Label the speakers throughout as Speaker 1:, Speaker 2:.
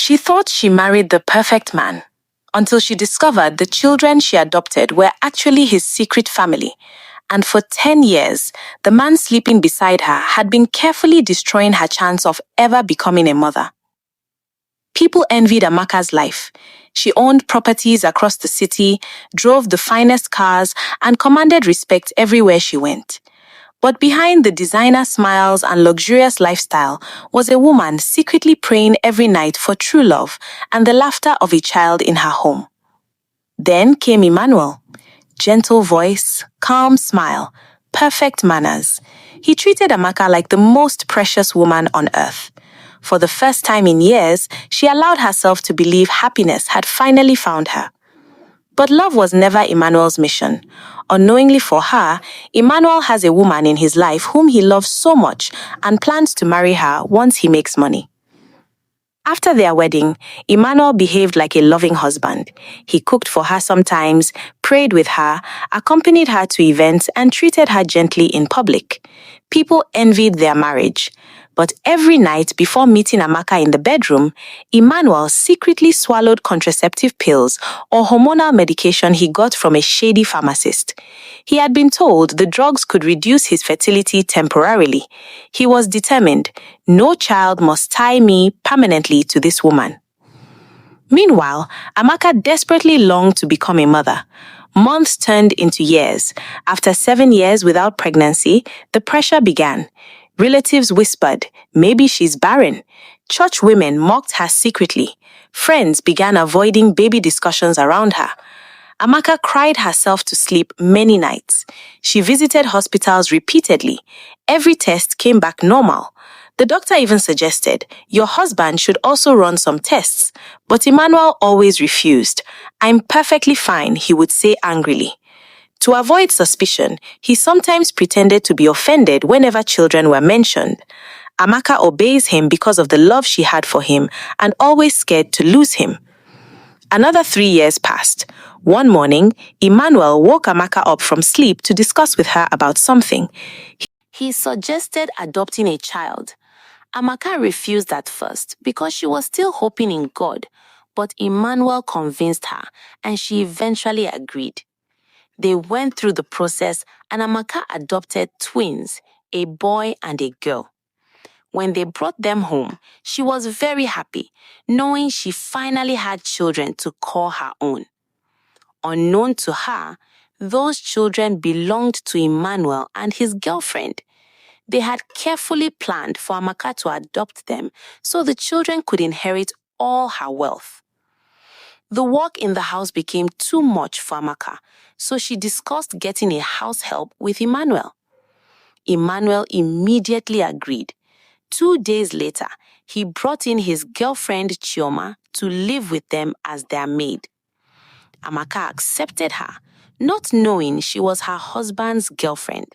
Speaker 1: She thought she married the perfect man until she discovered the children she adopted were actually his secret family. And for 10 years, the man sleeping beside her had been carefully destroying her chance of ever becoming a mother. People envied Amaka's life. She owned properties across the city, drove the finest cars, and commanded respect everywhere she went. But behind the designer smiles and luxurious lifestyle was a woman secretly praying every night for true love and the laughter of a child in her home. Then came Emmanuel. Gentle voice, calm smile, perfect manners. He treated Amaka like the most precious woman on earth. For the first time in years, she allowed herself to believe happiness had finally found her. But love was never Emmanuel's mission. Unknowingly for her, Emmanuel has a woman in his life whom he loves so much and plans to marry her once he makes money. After their wedding, Emmanuel behaved like a loving husband. He cooked for her sometimes, prayed with her, accompanied her to events, and treated her gently in public. People envied their marriage. But every night before meeting Amaka in the bedroom, Emmanuel secretly swallowed contraceptive pills or hormonal medication he got from a shady pharmacist. He had been told the drugs could reduce his fertility temporarily. He was determined, no child must tie me permanently to this woman. Meanwhile, Amaka desperately longed to become a mother. Months turned into years. After 7 years without pregnancy, the pressure began. Relatives whispered, maybe she's barren. Church women mocked her secretly. Friends began avoiding baby discussions around her. Amaka cried herself to sleep many nights. She visited hospitals repeatedly. Every test came back normal. The doctor even suggested, your husband should also run some tests. But Emmanuel always refused. I'm perfectly fine, he would say angrily. To avoid suspicion, he sometimes pretended to be offended whenever children were mentioned. Amaka obeys him because of the love she had for him and always scared to lose him. Another 3 years passed. One morning, Emmanuel woke Amaka up from sleep to discuss with her about something. He suggested adopting a child. Amaka refused at first because she was still hoping in God, but Emmanuel convinced her and she eventually agreed. They went through the process and Amaka adopted twins, a boy and a girl. When they brought them home, she was very happy, knowing she finally had children to call her own. Unknown to her, those children belonged to Emmanuel and his girlfriend. They had carefully planned for Amaka to adopt them so the children could inherit all her wealth. The work in the house became too much for Amaka, so she discussed getting a house help with Emmanuel. Emmanuel immediately agreed. 2 days later, he brought in his girlfriend Chioma to live with them as their maid. Amaka accepted her, not knowing she was her husband's girlfriend.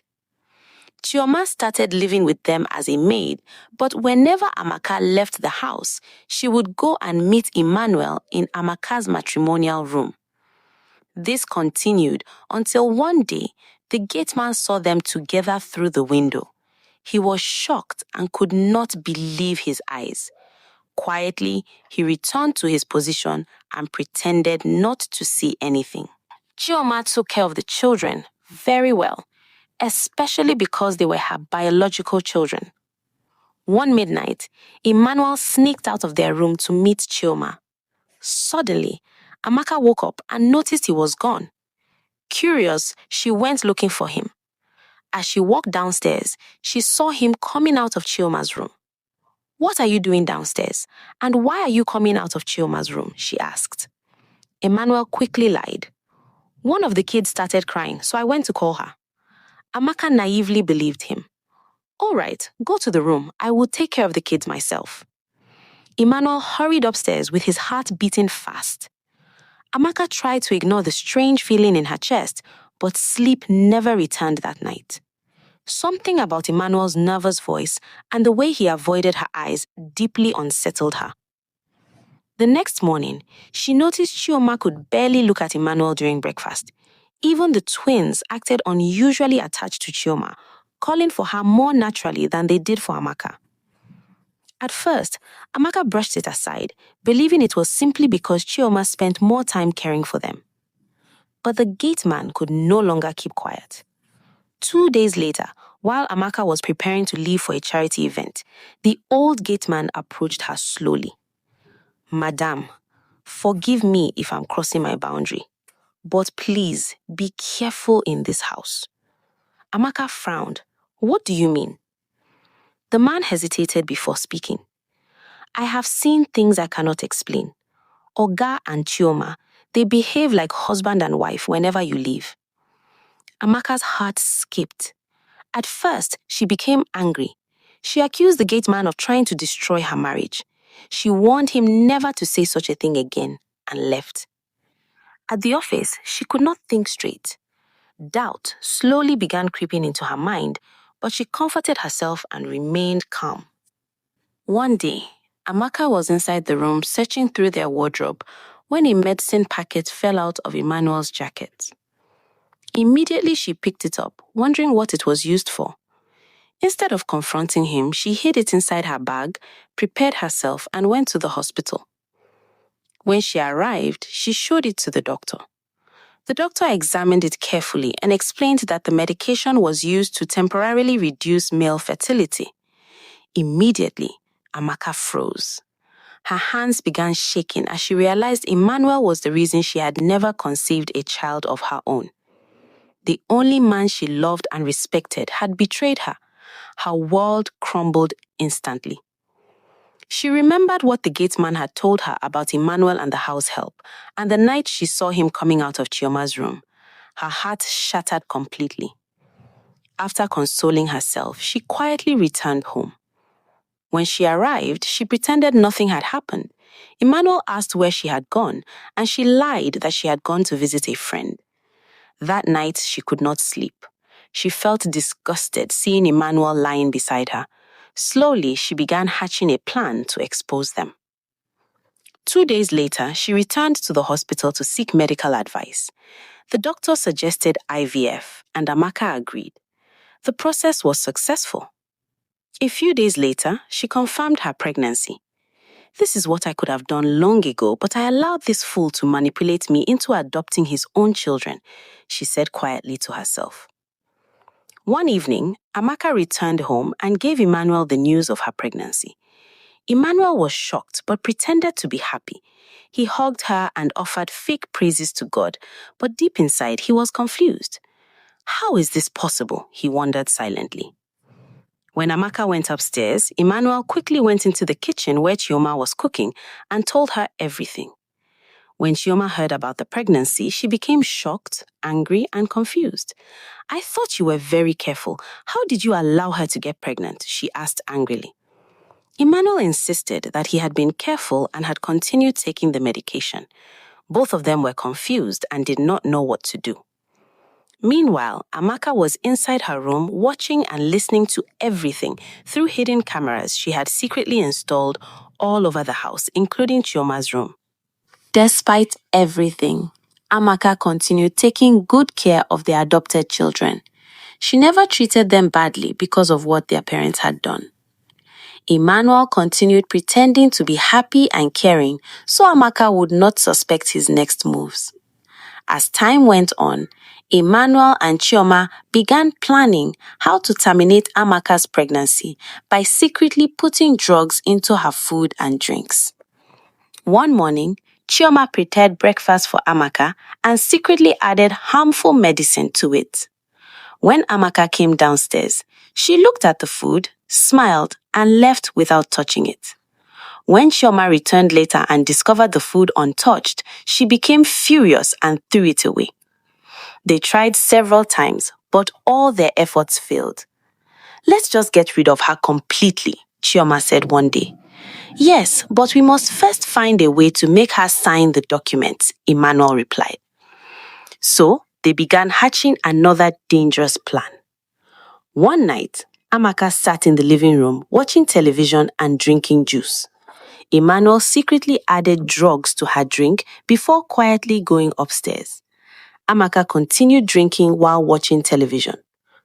Speaker 1: Chioma started living with them as a maid, but whenever Amaka left the house, she would go and meet Emmanuel in Amaka's matrimonial room. This continued until one day, the gateman saw them together through the window. He was shocked and could not believe his eyes. Quietly, he returned to his position and pretended not to see anything. Chioma took care of the children very well, especially because they were her biological children. One midnight, Emmanuel sneaked out of their room to meet Chioma. Suddenly, Amaka woke up and noticed he was gone. Curious, she went looking for him. As she walked downstairs, she saw him coming out of Chioma's room. "What are you doing downstairs? And why are you coming out of Chioma's room?" she asked. Emmanuel quickly lied. "One of the kids started crying, so I went to call her." Amaka naively believed him. "All right, go to the room. I will take care of the kids myself." Emmanuel hurried upstairs with his heart beating fast. Amaka tried to ignore the strange feeling in her chest, but sleep never returned that night. Something about Emmanuel's nervous voice and the way he avoided her eyes deeply unsettled her. The next morning, she noticed Chioma could barely look at Emmanuel during breakfast. Even the twins acted unusually attached to Chioma, calling for her more naturally than they did for Amaka. At first, Amaka brushed it aside, believing it was simply because Chioma spent more time caring for them. But the gate man could no longer keep quiet. 2 days later, while Amaka was preparing to leave for a charity event, the old gate man approached her slowly. "Madam, forgive me if I'm crossing my boundary, but please be careful in this house." Amaka frowned. "What do you mean?" The man hesitated before speaking. "I have seen things I cannot explain. Oga and Chioma, they behave like husband and wife whenever you leave." Amaka's heart skipped. At first, she became angry. She accused the gate man of trying to destroy her marriage. She warned him never to say such a thing again and left. At the office, she could not think straight. Doubt slowly began creeping into her mind, but she comforted herself and remained calm. One day, Amaka was inside the room searching through their wardrobe when a medicine packet fell out of Emmanuel's jacket. Immediately, she picked it up, wondering what it was used for. Instead of confronting him, she hid it inside her bag, prepared herself, and went to the hospital. When she arrived, she showed it to the doctor. The doctor examined it carefully and explained that the medication was used to temporarily reduce male fertility. Immediately, Amaka froze. Her hands began shaking as she realized Emmanuel was the reason she had never conceived a child of her own. The only man she loved and respected had betrayed her. Her world crumbled instantly. She remembered what the gate man had told her about Emmanuel and the house help, and the night she saw him coming out of Chioma's room. Her heart shattered completely. After consoling herself, she quietly returned home. When she arrived, she pretended nothing had happened. Emmanuel asked where she had gone, and she lied that she had gone to visit a friend. That night, she could not sleep. She felt disgusted seeing Emmanuel lying beside her. Slowly, she began hatching a plan to expose them. 2 days later, she returned to the hospital to seek medical advice. The doctor suggested IVF, and Amaka agreed. The process was successful. A few days later, she confirmed her pregnancy. "This is what I could have done long ago, but I allowed this fool to manipulate me into adopting his own children," she said quietly to herself. One evening, Amaka returned home and gave Emmanuel the news of her pregnancy. Emmanuel was shocked but pretended to be happy. He hugged her and offered fake praises to God, but deep inside he was confused. How is this possible? He wondered silently. When Amaka went upstairs, Emmanuel quickly went into the kitchen where Chioma was cooking and told her everything. When Chioma heard about the pregnancy, she became shocked, angry, and confused. "I thought you were very careful. How did you allow her to get pregnant?" she asked angrily. Emmanuel insisted that he had been careful and had continued taking the medication. Both of them were confused and did not know what to do. Meanwhile, Amaka was inside her room watching and listening to everything through hidden cameras she had secretly installed all over the house, including Chioma's room. Despite everything, Amaka continued taking good care of their adopted children. She never treated them badly because of what their parents had done. Emmanuel continued pretending to be happy and caring so Amaka would not suspect his next moves. As time went on, Emmanuel and Chioma began planning how to terminate Amaka's pregnancy by secretly putting drugs into her food and drinks. One morning, Chioma prepared breakfast for Amaka and secretly added harmful medicine to it. When Amaka came downstairs, she looked at the food, smiled, and left without touching it. When Chioma returned later and discovered the food untouched, she became furious and threw it away. They tried several times, but all their efforts failed. "Let's just get rid of her completely," Chioma said one day. "Yes, but we must first find a way to make her sign the documents," Emmanuel replied. So, they began hatching another dangerous plan. One night, Amaka sat in the living room watching television and drinking juice. Emmanuel secretly added drugs to her drink before quietly going upstairs. Amaka continued drinking while watching television.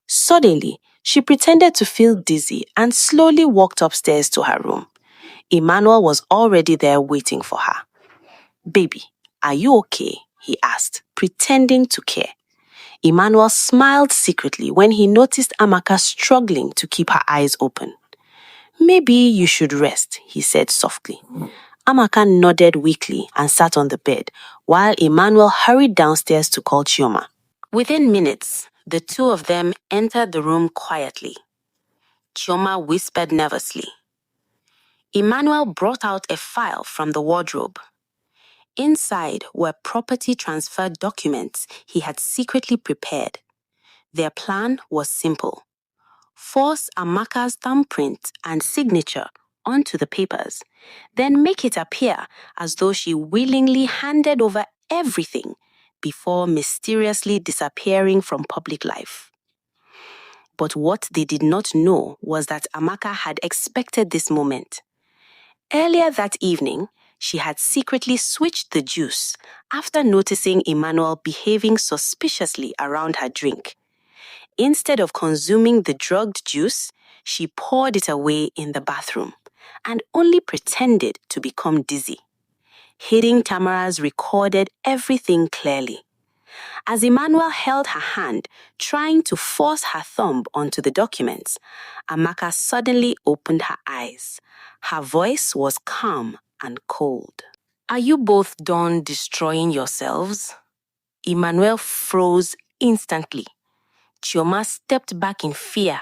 Speaker 1: Suddenly, she pretended to feel dizzy and slowly walked upstairs to her room.
Speaker 2: Emmanuel was already there waiting for her. "Baby, are you okay?" he asked, pretending to care. Emmanuel smiled secretly when he noticed Amaka struggling to keep her eyes open. "Maybe you should rest," he said softly. Amaka nodded weakly and sat on the bed, while Emmanuel hurried downstairs to call Chioma. Within minutes, the two of them entered the room quietly. Chioma whispered nervously. Emmanuel brought out a file from the wardrobe. Inside were property transfer documents he had secretly prepared. Their plan was simple: force Amaka's thumbprint and signature onto the papers, then make it appear as though she willingly handed over everything before mysteriously disappearing from public life. But what they did not know was that Amaka had expected this moment. Earlier that evening, she had secretly switched the juice after noticing Emmanuel behaving suspiciously around her drink. Instead of consuming the drugged juice, she poured it away in the bathroom and only pretended to become dizzy. Hidden cameras recorded everything clearly. As Emmanuel held her hand, trying to force her thumb onto the documents, Amaka suddenly opened her eyes. Her voice was calm and cold. "Are you both done destroying yourselves?" Emmanuel froze instantly. Chioma stepped back in fear.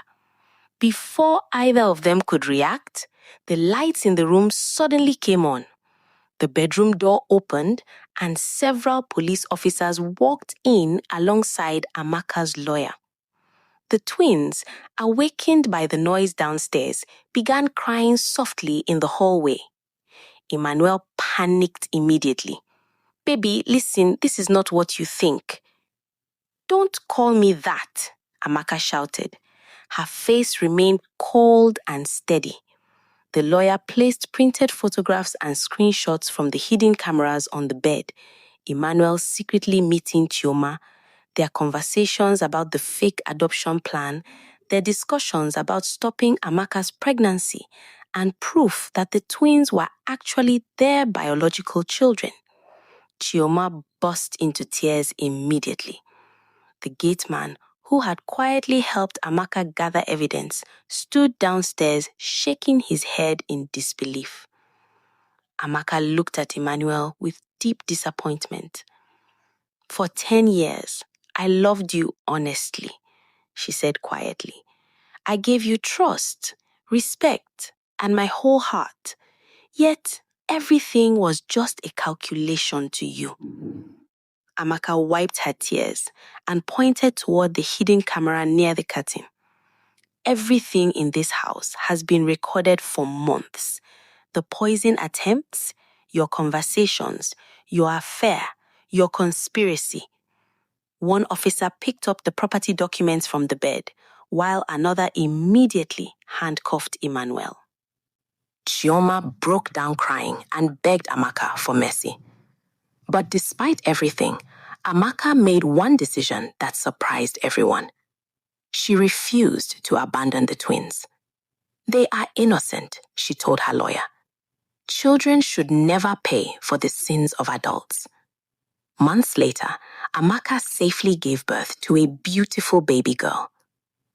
Speaker 2: Before either of them could react, the lights in the room suddenly came on. The bedroom door opened and several police officers walked in alongside Amaka's lawyer. The twins, awakened by the noise downstairs, began crying softly in the hallway. Emmanuel panicked immediately. "Baby, listen, this is not what you think." "Don't call me that," Amaka shouted. Her face remained cold and steady. The lawyer placed printed photographs and screenshots from the hidden cameras on the bed. Emmanuel secretly meeting Chioma, their conversations about the fake adoption plan, their discussions about stopping Amaka's pregnancy, and proof that the twins were actually their biological children. Chioma burst into tears immediately. The gateman, who had quietly helped Amaka gather evidence, stood downstairs shaking his head in disbelief. Amaka looked at Emmanuel with deep disappointment. "For 10 years, I loved you honestly," she said quietly. "I gave you trust, respect, and my whole heart. Yet, everything was just a calculation to you." Amaka wiped her tears and pointed toward the hidden camera near the curtain. "Everything in this house has been recorded for months. The poison attempts, your conversations, your affair, your conspiracy." One officer picked up the property documents from the bed, while another immediately handcuffed Emmanuel. Chioma broke down crying and begged Amaka for mercy. But despite everything, Amaka made one decision that surprised everyone. She refused to abandon the twins. "They are innocent," she told her lawyer. "Children should never pay for the sins of adults." Months later, Amaka safely gave birth to a beautiful baby girl.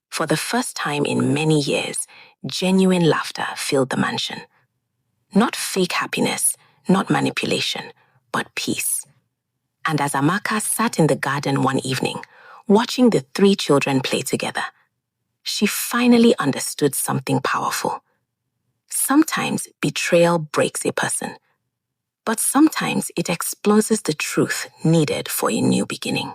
Speaker 2: For the first time in many years, genuine laughter filled the mansion. Not fake happiness, not manipulation, but peace. And as Amaka sat in the garden one evening, watching the 3 children play together, she finally understood something powerful. Sometimes betrayal breaks a person, but sometimes it exposes the truth needed for a new beginning.